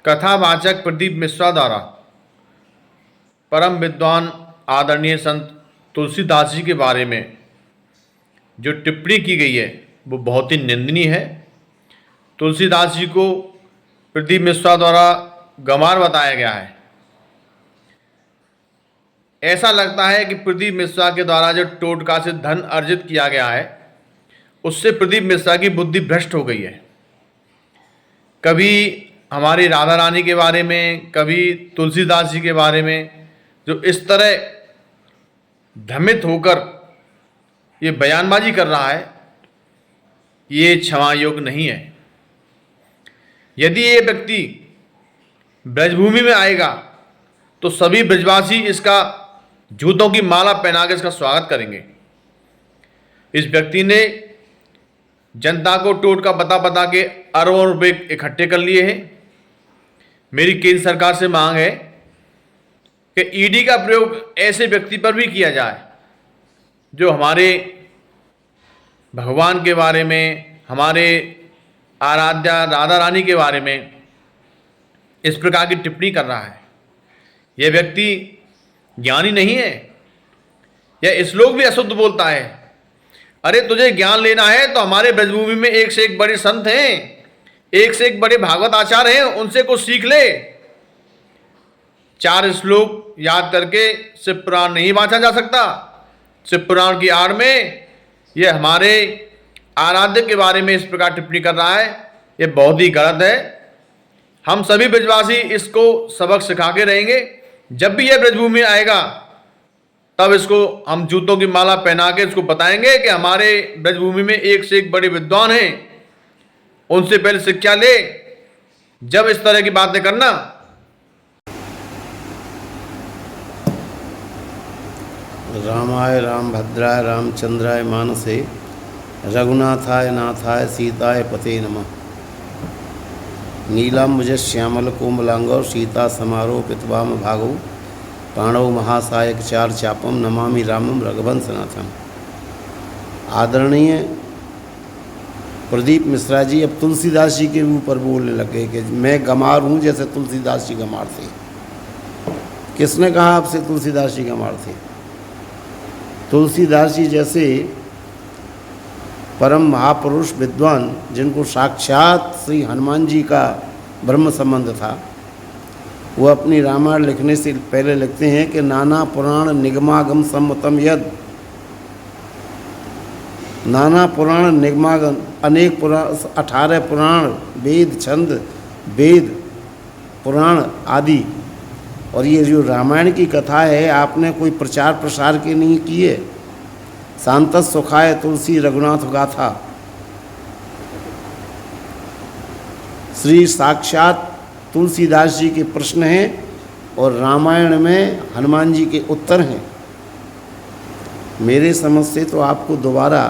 कथावाचक प्रदीप मिश्रा द्वारा परम विद्वान आदरणीय संत तुलसीदास जी के बारे में जो टिप्पणी की गई है वो बहुत ही निंदनीय है। तुलसीदास जी को प्रदीप मिश्रा द्वारा गंवार बताया गया है। ऐसा लगता है कि प्रदीप मिश्रा के द्वारा जो टोटका से धन अर्जित किया गया है उससे प्रदीप मिश्रा की बुद्धि भ्रष्ट हो गई है। कभी हमारी राधा रानी के बारे में, कभी तुलसीदास जी के बारे में जो इस तरह भ्रमित होकर ये बयानबाजी कर रहा है, ये क्षमा योग्य नहीं है। यदि ये व्यक्ति ब्रजभूमि में आएगा तो सभी ब्रजवासी इसका जूतों की माला पहना के इसका स्वागत करेंगे। इस व्यक्ति ने जनता को टोटका बता के अरबों रुपए इकट्ठे कर लिए हैं। मेरी केंद्र सरकार से मांग है कि ईडी का प्रयोग ऐसे व्यक्ति पर भी किया जाए जो हमारे भगवान के बारे में, हमारे आराध्या राधा रानी के बारे में इस प्रकार की टिप्पणी कर रहा है। यह व्यक्ति ज्ञानी नहीं है। यह श्लोक भी अशुद्ध बोलता है। अरे तुझे ज्ञान लेना है तो हमारे ब्रजभूमि में एक से एक बड़े संत हैं, एक से एक बड़े भागवत आचार्य हैं, उनसे कुछ सीख ले। 4 श्लोक याद करके शिव पुराण नहीं बांटा जा सकता। शिव पुराण की आड़ में यह हमारे आराध्य के बारे में इस प्रकार टिप्पणी कर रहा है। यह बहुत ही गलत है। हम सभी ब्रजवासी इसको सबक सिखा के रहेंगे। जब भी यह ब्रजभूमि आएगा तब इसको हम जूतों की माला पहना के इसको बताएंगे कि हमारे ब्रजभूमि में एक से एक बड़े विद्वान हैं, उनसे पहले शिक्षा ले, जब इस तरह की बातें करना। रामाय रामभद्राय रामचंद्राय मानसे रघुनाथाय नाथाय सीताय पते नमः। नीलाम्बुज श्यामल कोमलांगो सीता समारोह पितवाम भागो पाणव महासायक चार चापम नमामि रामम रघुवंशनाथम। आदरणीय प्रदीप मिश्रा जी अब तुलसीदास जी के ऊपर बोलने लगे कि मैं गंवार हूँ जैसे तुलसीदास जी गंवार थे। किसने कहा आपसे तुलसीदास जी गंवार थे? तुलसीदास जी जैसे परम महापुरुष विद्वान जिनको साक्षात श्री हनुमान जी का ब्रह्म संबंध था, वो अपनी रामायण लिखने से पहले लिखते हैं कि नाना पुराण निगमागम सम्मतम यद। नाना पुराण निगमागम, अनेक पुराण, 18 पुराण, वेद, छंद, वेद पुराण आदि। और ये जो रामायण की कथा है आपने कोई प्रचार प्रसार के नहीं किए। शांत सुखाय तुलसी रघुनाथ गाथा। श्री साक्षात तुलसीदास जी के प्रश्न हैं और रामायण में हनुमान जी के उत्तर हैं। मेरे समझ से तो आपको दोबारा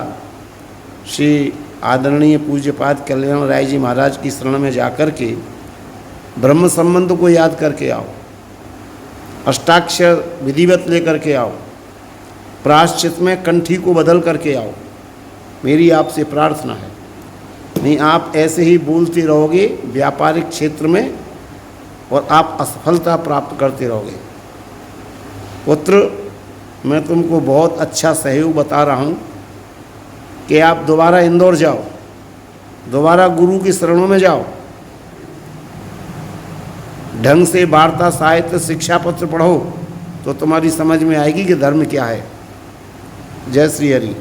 श्री आदरणीय पूज्यपाद कल्याण राय जी महाराज की शरण में जाकर के ब्रह्म संबंध को याद करके आओ, अष्टाक्षर विधिवत लेकर के आओ, प्रायश्चित में कंठी को बदल करके आओ। मेरी आपसे प्रार्थना है। नहीं आप ऐसे ही बोलते रहोगे व्यापारिक क्षेत्र में और आप असफलता प्राप्त करते रहोगे। पुत्र, मैं तुमको बहुत अच्छा सहयोग बता रहा हूँ कि आप दोबारा इंदौर जाओ, दोबारा गुरु की शरणों में जाओ, ढंग से वार्ता साहित्य शिक्षा पत्र पढ़ो तो तुम्हारी समझ में आएगी कि धर्म क्या है। जय श्री हरि।